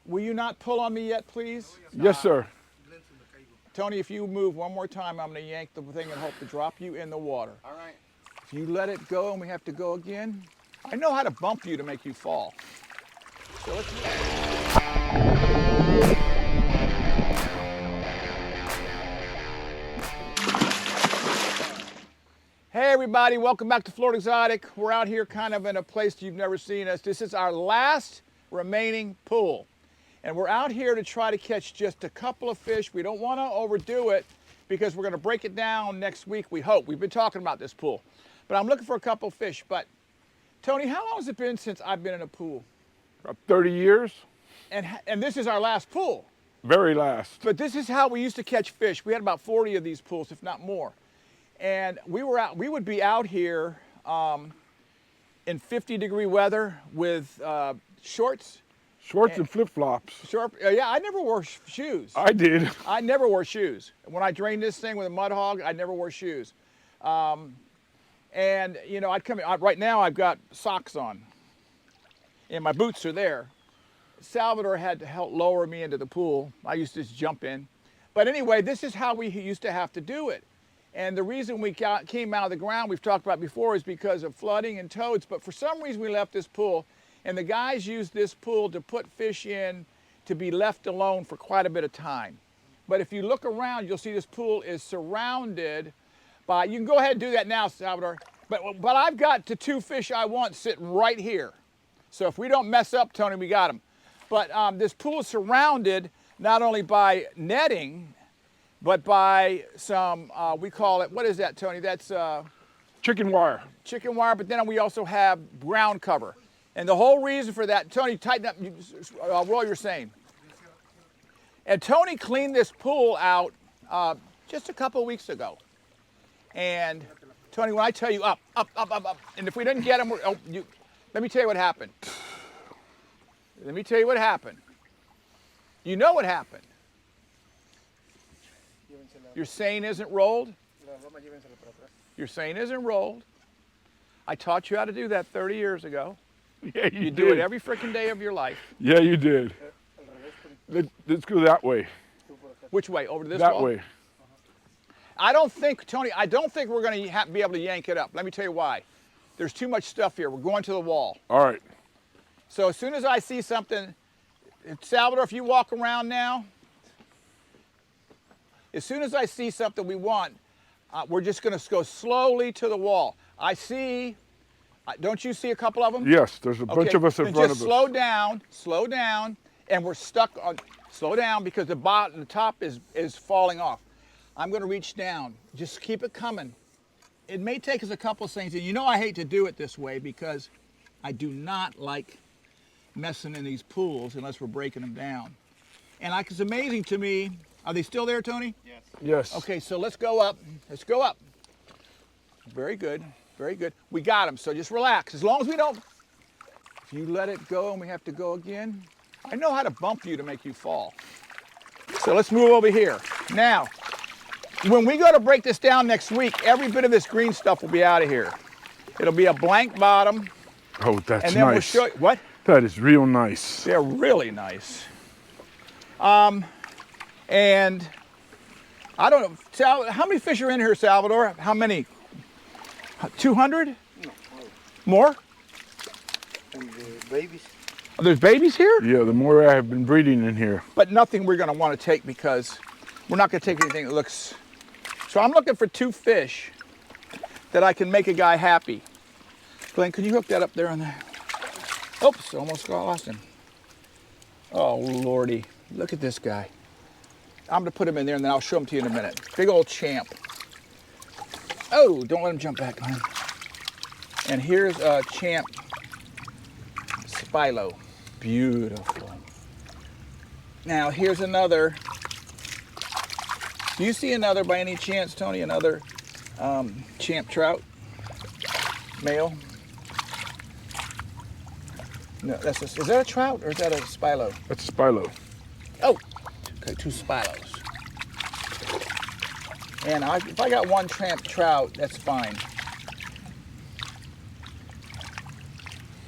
Will you not pull on me yet, please? Yes, sir. Tony, if you move one more time, I'm going to yank the thing and hope to drop you in the water. All right. If you let it go and we have to go again, I know how to bump you to make you fall. So let's Hey everybody, welcome back to Florida Exotic. We're out here kind of in a place you've never seen us. This is our last remaining pool. And we're out here to try to catch just a couple of fish. We don't want to overdo it because we're going to break it down next week, we hope. We've been talking about this pool. But I'm looking for a couple of fish. But Tony, how long has it been since I've been in a pool? About 30 years. And this is our last pool. Very last. But this is how we used to catch fish. We had about 40 of these pools, if not more. And we would be out here in 50-degree weather with shorts. Shorts and flip-flops. Yeah, I never wore shoes. I did. I never wore shoes. When I drained this thing with a mud hog, I never wore shoes. And, you know, I'd come in. Right now, I've got socks on. And my boots are there. Salvador had to help lower me into the pool. I used to just jump in. But anyway, this is how we used to have to do it. And the reason we came out of the ground, we've talked about before, is because of flooding and toads. But for some reason, we left this pool. And the guys used this pool to put fish in to be left alone for quite a bit of time. But if you look around, you'll see this pool is surrounded by, you can go ahead and do that now, Salvador. But I've got the two fish I want sitting right here. So if we don't mess up, Tony, we got them. But this pool is surrounded not only by netting, but by some, we call it, what is that, Tony? That's Chicken wire. chicken wire, but then we also have ground cover. And the whole reason for that, Tony, tighten up what you're saying. And Tony cleaned this pool out just a couple of weeks ago. And Tony, when I tell you up, and if we didn't get him, let me tell you what happened. Let me tell you what happened. You know what happened. Your seine isn't rolled. Your seine isn't rolled. I taught you how to do that 30 years ago. Yeah, you do did. it every freaking day of your life. Yeah, you did. Let's go that way. Which way? Over to this That wall? way. I don't think, Tony, I don't think we're going to be able to yank it up. Let me tell you why. There's too much stuff here. We're going to the wall. All right. So as soon as I see something, Salvador, if you walk around now, as soon as I see something we want, we're just going to go slowly to the wall. I see, don't you see a couple of them? Yes, there's a bunch of us in then front just of us. slow down, and we're stuck on, slow down because the top is falling off. I'm going to reach down. Just keep it coming. It may take us a couple of things, and you know I hate to do it this way because I do not like messing in these pools unless we're breaking them down. And it's amazing to me. Are they still there, Tony? Yes. Yes. Okay, so let's go up. Let's go up. Very good. Very good. We got them, so just relax. As long as we don't, if you let it go and we have to go again, I know how to bump you to make you fall. So let's move over here. Now, when we go to break this down next week, every bit of this green stuff will be out of here. It'll be a blank bottom. Oh, that's and then nice. We'll show you, what? That is real nice. They're really nice. And I don't know, how many fish are in here, Salvador? How many? 200? No, More? and the babies. Oh, there's babies here? Yeah, the more I have been breeding in here. But nothing we're gonna wanna take because we're not gonna take anything that looks, so I'm looking for two fish that I can make a guy happy. Glenn, can you hook that up there on there? Oops, almost got lost him. Oh, Lordy, look at this guy. I'm gonna put him in there and then I'll show him to you in a minute. Big old champ. Oh, don't let him jump back, Glenn. And here's a champ Spilo. Beautiful. Now here's another. Do you see another by any chance, Tony? Another champ trout? Male? No, is that a trout or is that a Spilo? That's a Spilo. Oh, okay, two Spilos. And if I got one champ trout, that's fine.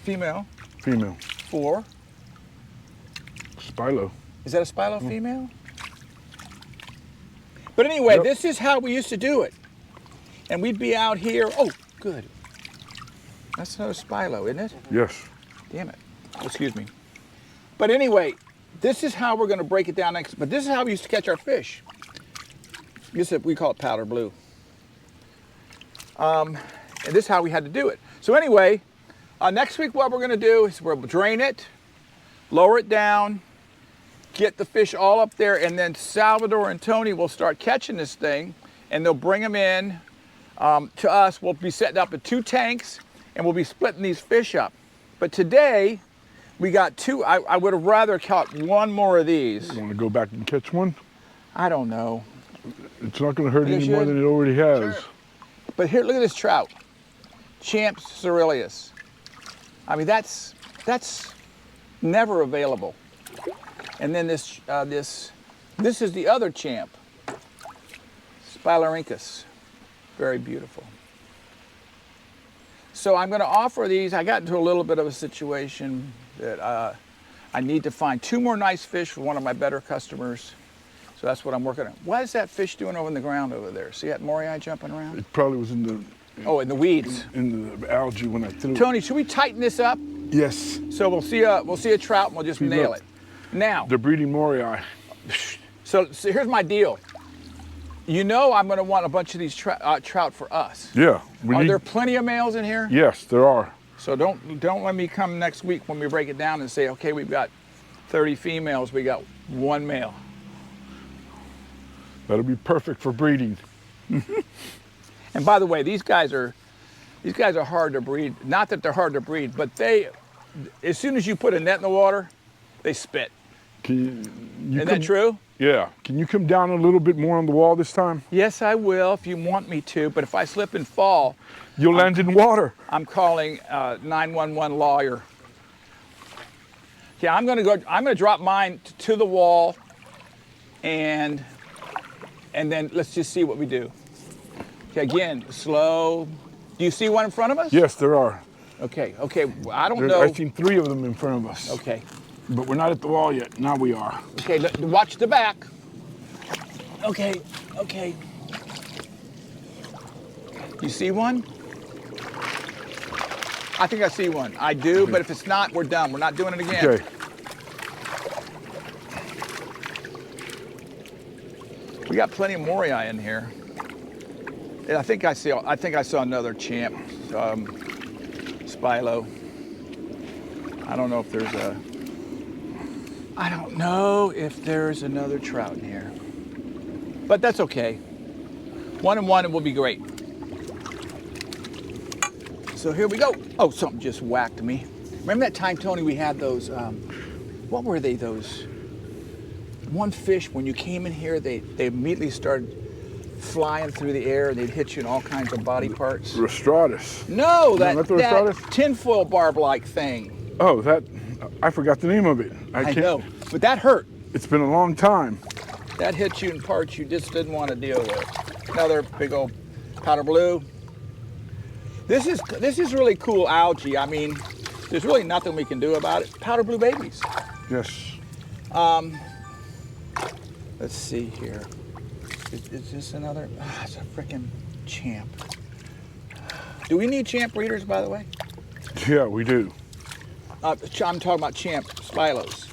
Female. Female. 4. Spilo. Is that a Spilo female? But anyway, Yep. this is how we used to do it. And we'd be out here. Oh, good. That's another Spilo, isn't it? Yes. Damn it. Excuse me. But anyway, this is how we're going to break it down next. But this is how we used to catch our fish. We call it powder blue. And this is how we had to do it. So anyway, next week what we're going to do is we'll drain it, lower it down, get the fish all up there, and then Salvador and Tony will start catching this thing, and they'll bring them in to us. We'll be setting up in 2 tanks, and we'll be splitting these fish up. But today, we got 2. I would have rather caught 1 more of these. You want to go back and catch one? I don't know. It's not going to hurt You any more should. than it already has. Sure. But here, look at this trout. Champs Cerealius. I mean, that's never available. And then this is the other champ, Spilorhynchus. Very beautiful. So I'm going to offer these. I got into a little bit of a situation that I need to find 2 more nice fish for one of my better customers. So that's what I'm working on. What is that fish doing over in the ground over there? See that moray jumping around? It probably was in the In the weeds. in the algae when I threw it. Tony, should we tighten this up? Yes. So we'll see a trout and we'll just nail look. it. Now, They're breeding moray. so here's my deal. You know I'm going to want a bunch of these trout for us. Yeah. Are there plenty of males in here? Yes, there are. So don't let me come next week when we break it down and say, okay, we've got 30 females, we got 1 male. That'll be perfect for breeding. And by the way, these guys are hard to breed. Not that they're hard to breed, but as soon as you put a net in the water, they spit. Isn't that true? Yeah. Can you come down a little bit more on the wall this time? Yes, I will if you want me to, but if I slip and fall, You'll land in water. I'm calling 911 lawyer. Okay, I'm gonna drop mine to the wall, and then let's just see what we do. Okay, again, slow. Do you see one in front of us? Yes, there are. Okay, I don't know. I've seen 3 of them in front of us. Okay, But we're not at the wall yet. Now we are. okay, watch the back. Okay. You see one? I think I see one. I do, but if it's not, we're done. We're not doing it again. Okay. We got plenty of moray in here. And I think I saw another champ, Spilo. I don't know if there's another trout in here. But that's okay. 1 and 1 and we'll be great. So here we go. Oh, something just whacked me. Remember that time, Tony, we had those, what were they, those? One fish, when you came in here, they immediately started flying through the air and they'd hit you in all kinds of body parts. Rostratus. No, that not the Rostratus? tinfoil barb-like thing. Oh, I forgot the name of it. I know, but that hurt. It's been a long time. That hit you in parts you just didn't want to deal with. Another big old powder blue. This is really cool algae. I mean, there's really nothing we can do about it. Powder blue babies. Yes. Let's see here. Is this another? It's a freaking champ. Do we need champ breeders, by the way? Yeah, we do. I'm talking about champ Spilos.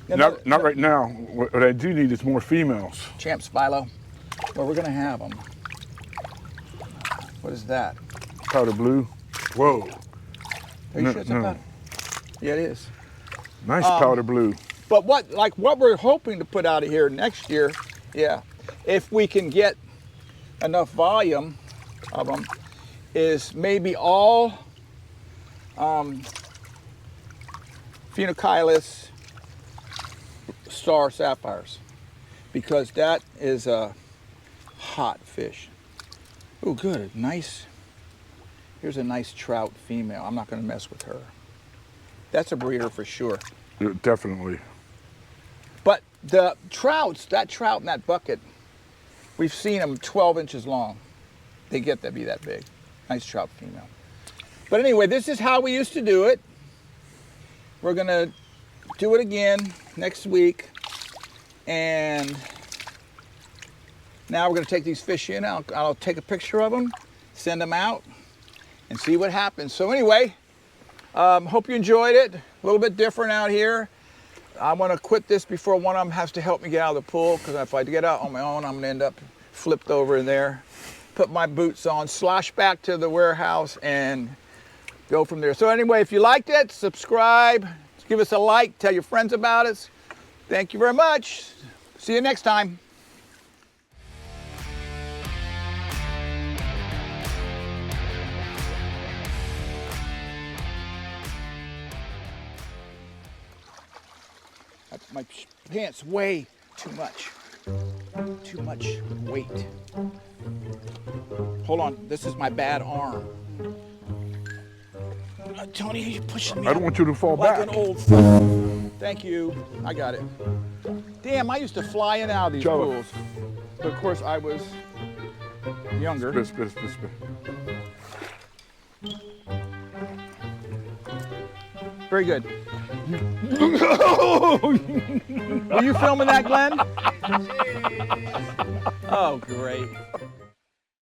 Not right now. What I do need is more females. Champ Spilo. Well, we're gonna have them. What is that? Powder blue. Whoa. Are you sure it's a powder? Yeah, it is. Nice powder blue. But what we're hoping to put out of here next year, yeah, if we can get enough volume of them, is maybe all Phenocylus star sapphires, because that is a hot fish. Oh, good, nice. Here's a nice trout female. I'm not going to mess with her. That's a breeder for sure. Yeah, definitely. But the trouts, that trout in that bucket, we've seen them 12 inches long. They get to be that big. Nice trout female. But anyway, this is how we used to do it. We're gonna do it again next week. And now we're going to take these fish in. I'll take a picture of them, send them out, and see what happens. So anyway, hope you enjoyed it. A little bit different out here. I want to quit this before one of them has to help me get out of the pool, because if I get out on my own, I'm going to end up flipped over in there. Put my boots on, slosh back to the warehouse, and go from there. So anyway, if you liked it, subscribe, give us a like, tell your friends about us. Thank you very much. See you next time. My pants weigh too much weight. Hold on, this is my bad arm. Tony, you're pushing me. I don't want you to fall like back. An old foot. Thank you. I got it. Damn, I used to fly in and out of these pools. But of course, I was younger. Spit. Very good. Were you filming that, Glenn? Oh, great.